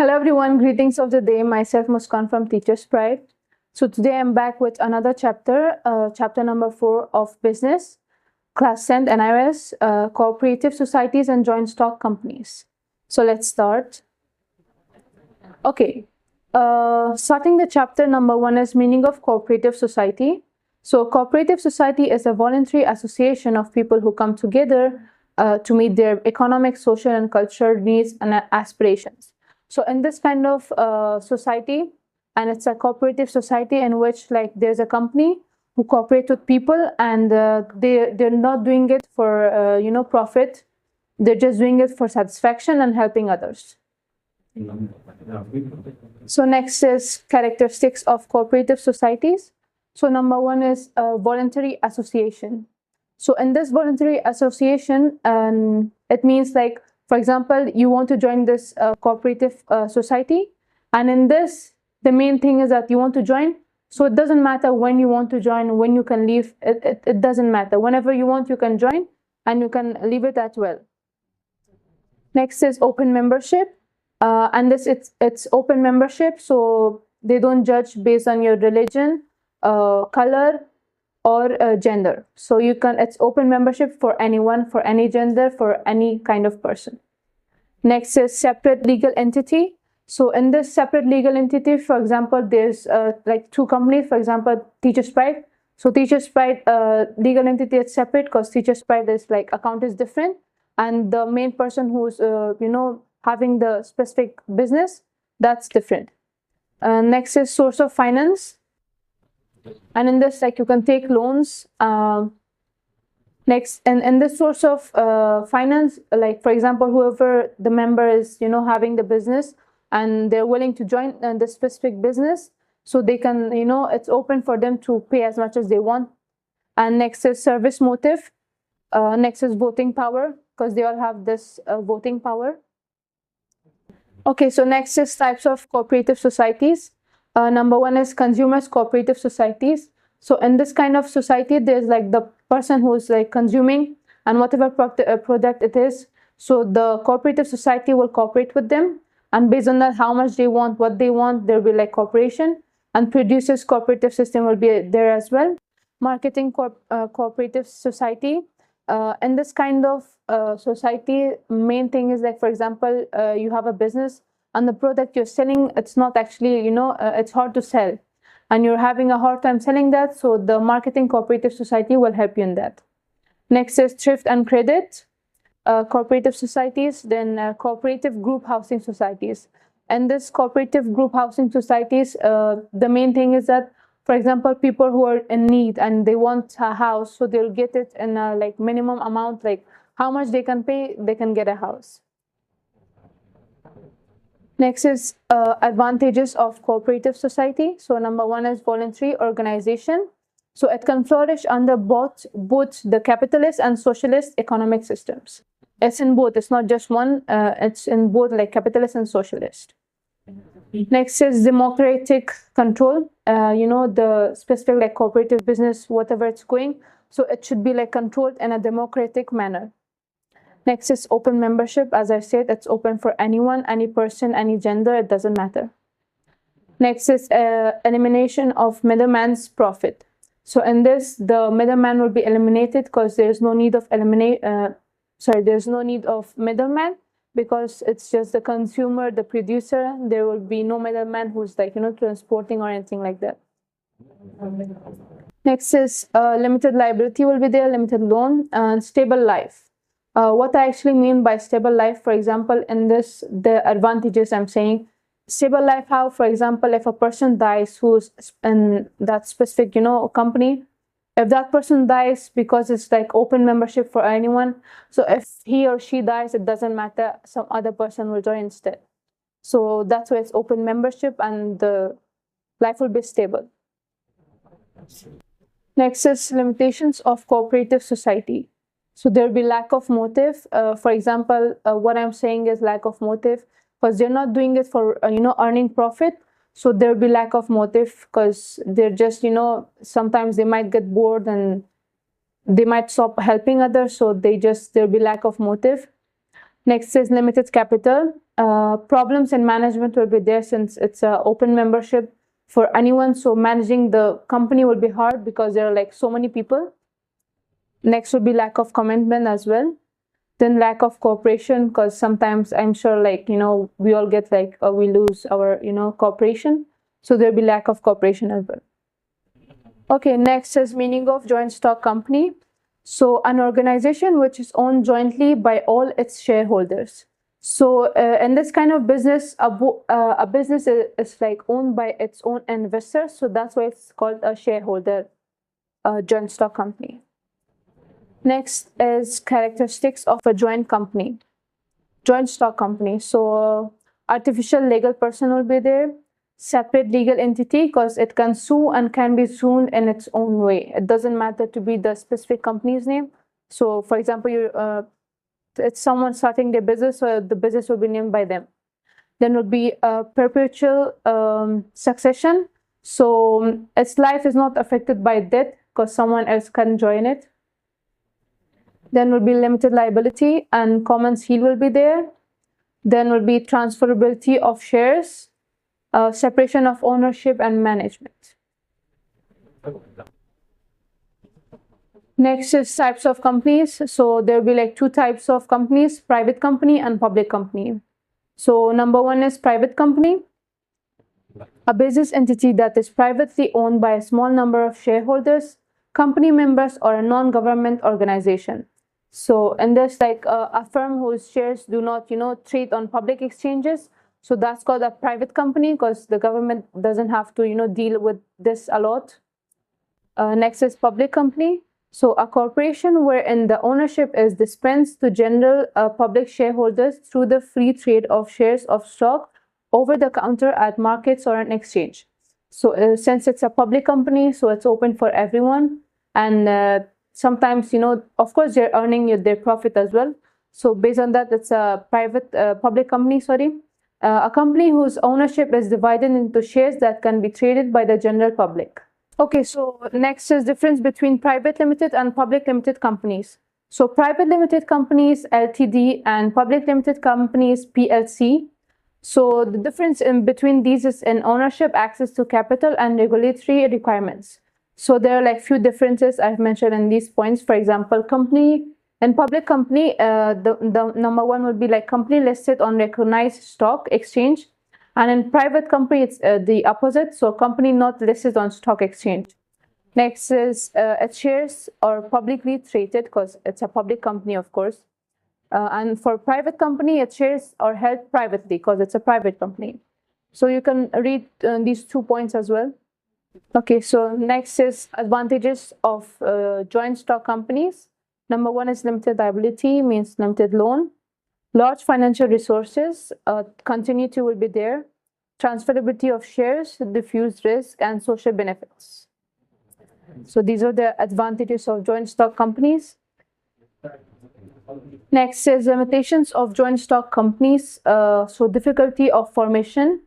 Hello everyone, greetings of the day. Myself Muskan from TeachersPride. So today I'm back with another chapter, chapter number 4 of business, class 10 NIS, cooperative societies and joint stock companies. So let's start. Okay, starting the chapter number 1 is meaning of cooperative society. So cooperative society is a voluntary association of people who come together to meet their economic, social and cultural needs and aspirations. So in this kind of society, and it's a cooperative society in which there's a company who cooperate with people, and they're not doing it for profit. They're just doing it for satisfaction and helping others. So next is characteristics of cooperative societies. So number 1 is voluntary association. So in this voluntary association, it means for example, you want to join this cooperative society, and in this, the main thing is that you want to join. So it doesn't matter when you want to join, when you can leave, it doesn't matter. Whenever you want, you can join, and you can leave it as well. Next is open membership, and this it's open membership, so they don't judge based on your religion, color, or gender. So it's open membership for anyone, for any gender, for any kind of person. Next is separate legal entity. So in this separate legal entity, for example, there's 2 companies, for example, TeachersPride. So TeachersPride legal entity is separate because TeachersPride is account is different, and the main person who's having the specific business, that's different. Next is source of finance. And in this, you can take loans. Next, and in this source of finance, for example, whoever the member is, having the business, and they're willing to join the specific business, so they can, it's open for them to pay as much as they want. And next is service motive. Next is voting power, because they all have this voting power. Okay, so next is types of cooperative societies. Number 1 is consumers cooperative societies. So in this kind of society, there's the person who's consuming and whatever product it is. So the cooperative society will cooperate with them, and based on that, how much they want, what they want, there will be cooperation. And producers cooperative system will be there as well. Marketing cooperative society. In this kind of society, main thing is for example, you have a business, and the product you're selling, it's not actually, it's hard to sell, and you're having a hard time selling that, so the marketing cooperative society will help you in that. Next is thrift and credit cooperative societies. Then cooperative group housing societies. And this cooperative group housing societies, the main thing is that, for example, people who are in need and they want a house, so they'll get it in a minimum amount, how much they can pay, they can get a house. Next is advantages of cooperative society. So number 1 is voluntary organization. So it can flourish under both the capitalist and socialist economic systems. It's in both. It's not just one. It's in both capitalist and socialist. Next is democratic control. The specific cooperative business, whatever it's going, so it should be controlled in a democratic manner. Next is open membership. As I said, it's open for anyone, any person, any gender, it doesn't matter. Next is elimination of middleman's profit. So in this, the middleman will be eliminated because there's no need of there's no need of middleman, because it's just the consumer, the producer. There will be no middleman who's transporting or anything like that. Next is limited liability will be there, limited loan, and stable life. What I actually mean by stable life, for example, in this, the advantages I'm saying, stable life, how, for example, if a person dies who's in that specific, company, if that person dies, because it's open membership for anyone, so if he or she dies, it doesn't matter, some other person will join instead. So that's why it's open membership, and the life will be stable. Next is limitations of cooperative society. So there will be lack of motive. For example, what I'm saying is lack of motive, because they're not doing it for earning profit. So there will be lack of motive, because they're just sometimes they might get bored and they might stop helping others. So there'll be lack of motive. Next is limited capital. Problems in management will be there since it's an open membership for anyone. So managing the company will be hard because there are like so many people. Next would be lack of commitment as well. Then lack of cooperation, because sometimes I'm sure like, we all get like, we lose our, cooperation. So there'll be lack of cooperation as well. Okay, next is meaning of joint stock company. So an organization which is owned jointly by all its shareholders. So in this kind of business, a business is like owned by its own investors. So that's why it's called a shareholder joint stock company. Next is characteristics of a joint company, joint stock company. So artificial legal person will be there. Separate legal entity, because it can sue and can be sued in its own way. It doesn't matter to be the specific company's name. So for example, it's someone starting their business, so the business will be named by them. Then would be a perpetual succession. So its life is not affected by death because someone else can join it. Then will be limited liability and common seal will be there. Then will be transferability of shares, separation of ownership and management. Next is types of companies. So there will be like two types of companies, private company and public company. So number one is private company, a business entity that is privately owned by a small number of shareholders, company members, or a non-government organization. So and there's like a firm whose shares do not, trade on public exchanges. So that's called a private company because the government doesn't have to, deal with this a lot. Next is public company. So a corporation wherein the ownership is dispensed to general public shareholders through the free trade of shares of stock over the counter at markets or an exchange. So since it's a public company, so it's open for everyone. And sometimes, of course, they're earning their profit as well. So based on that, it's a public company, a company whose ownership is divided into shares that can be traded by the general public. Okay, so next is difference between private limited and public limited companies. So private limited companies, LTD, and public limited companies, PLC. So the difference in between these is in ownership, access to capital, and regulatory requirements. So there are like few differences I've mentioned in these points. For example, company and public company, the number one would be like company listed on recognized stock exchange. And in private company, it's the opposite. So company not listed on stock exchange. Next is its shares are publicly traded because it's a public company, of course. And for private company, its shares are held privately because it's a private company. So you can read these 2 points as well. Okay, so next is advantages of joint stock companies. Number one is limited liability, means limited loan. Large financial resources, continuity will be there. Transferability of shares, diffuse risk, and social benefits. So these are the advantages of joint stock companies. Next is limitations of joint stock companies. So difficulty of formation,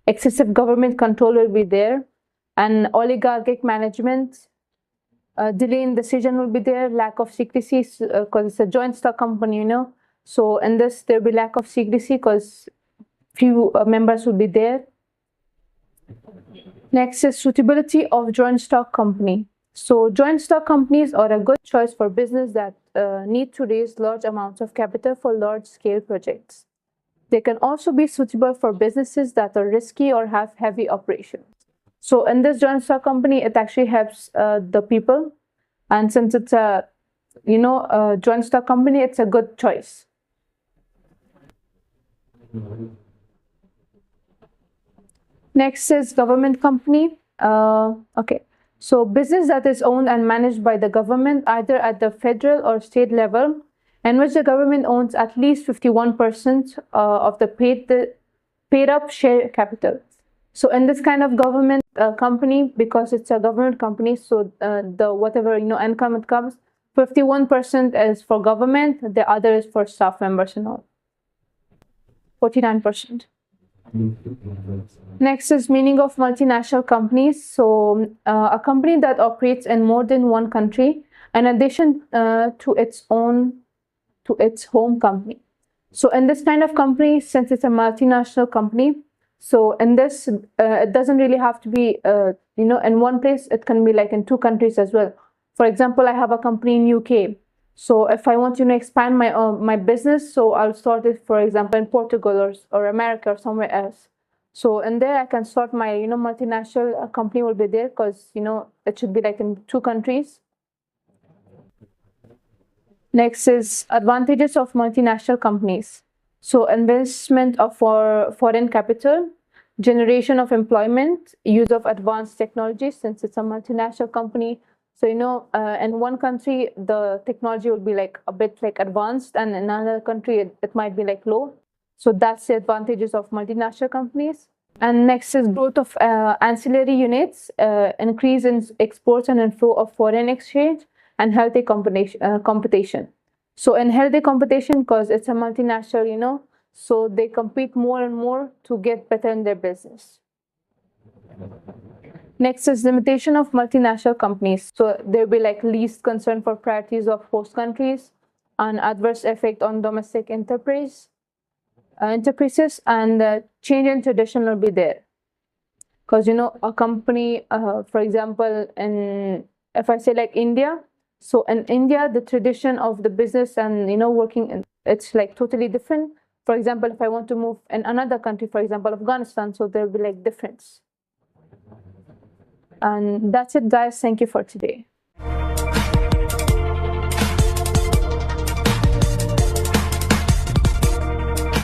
excessive government control will be there, and oligarchic management, delay in decision will be there, lack of secrecy because it's a joint stock company, So in this, there will be lack of secrecy because few members will be there. Next is suitability of joint stock company. So joint stock companies are a good choice for business that need to raise large amounts of capital for large-scale projects. They can also be suitable for businesses that are risky or have heavy operations. So in this joint stock company, it actually helps the people. And since it's a, a joint stock company, it's a good choice. Next is government company. Okay, so business that is owned and managed by the government either at the federal or state level, in which the government owns at least 51% of the paid up share capital. So in this kind of government company, because it's a government company, so the whatever income it comes, 51% is for government, the other is for staff members and all. 49%. Next is meaning of multinational companies. So a company that operates in more than one country in addition to its home company. So in this kind of company, since it's a multinational company, so in this, it doesn't really have to be, in one place. It can be like in 2 countries as well. For example, I have a company in UK. So if I want to expand my business, so I'll start it, for example, in Portugal or America or somewhere else. So in there, I can start my multinational company will be there, because it should be like in 2 countries. Next is advantages of multinational companies. So investment of foreign capital, generation of employment, use of advanced technology, since it's a multinational company. So in one country the technology will be like a bit like advanced, and in another country it might be like low. So that's the advantages of multinational companies. And next is growth of ancillary units, increase in exports and inflow of foreign exchange, and healthy competition. So in healthy competition, because it's a multinational, so they compete more and more to get better in their business. Next is limitation of multinational companies. So there'll be like least concern for priorities of host countries, and adverse effect on domestic enterprises, and change in tradition will be there. Because a company, for example, if I say like India, so in India the tradition of the business and working, it's like totally different. For example, if I want to move in another country, for example Afghanistan, so there will be like difference. And that's it, guys. Thank you for today.